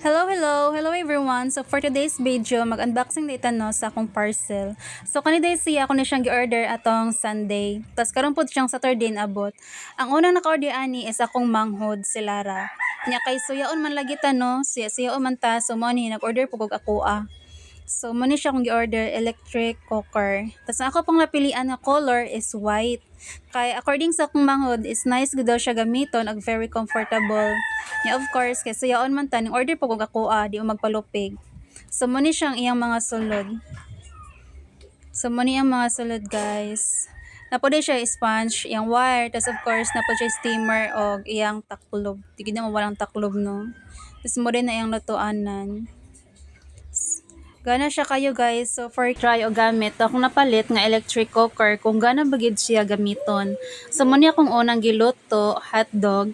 Hello everyone. So for today's video, mag-unboxing dito no sa akong parcel. So kaniday siya ako na siyang gi-order atong Sunday. Tapos karon po siyang Saturday abot. Ang unang naka-order ani is akong manghod si Lara. Nya kay suyaon man lagi ta no, suyaon man ta so mo ni nag-order pug ako So, muna siya akong gi-order, electric cooker. Tapos, ako pang napilian na color is white. Kaya, according sa akong manghod, is nice gud daw siya gamiton, ag very comfortable. Yeah, of course, kaya sayaon man ta, order po kung ako, di mo magpalupig. So, muna siyang iyang mga sulod. So, muna iyang mga sulod, guys. Napod siya sponge, iyang wire, tapos of course, napod siya steamer o iyang taklob. Tigid na mawalang taklob, no? Tapos, mo rin na iyang lutuanan. Gana siya kayo guys. So for try o gamit, akong napalit nga electric cooker kung gana bagid siya gamiton. So muna akong unang giluto, hotdog.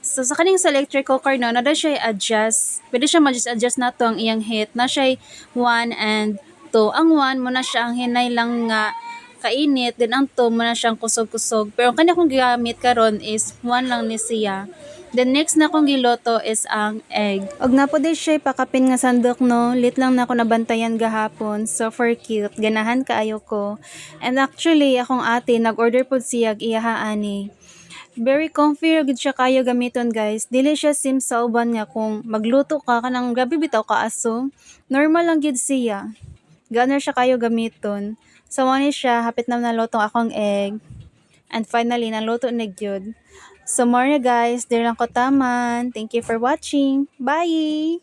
So sa kaning sa electric cooker no, nada siya adjust. Pwede siya adjust na to ang iyang heat. Na siya 1 and 2. Ang 1 muna siya ang hinay lang nga kainit, then ang 2 muna siyang kusog-kusog. Pero ang kanya kong gigamit karon is 1 lang ni siya. The next na kong giloto is ang egg. Og napo di siya pakapin nga sandok no. Lit lang na ako nabantayan gahapon. So for cute, ganahan kaayo ko. And actually akong ate nag-order pod siya iyaha ani. Very comfy gud siya kayo gamiton guys. Dili siya sim sa uban nga kung magluto ka kanang grabe bitaw ka aso. Normal lang gid siya. Gana siya kayo gamiton. So mo ni siya hapit na nalutong akong egg. And finally naluto na gyud. So more na guys, dire lang ko taman. Thank you for watching. Bye!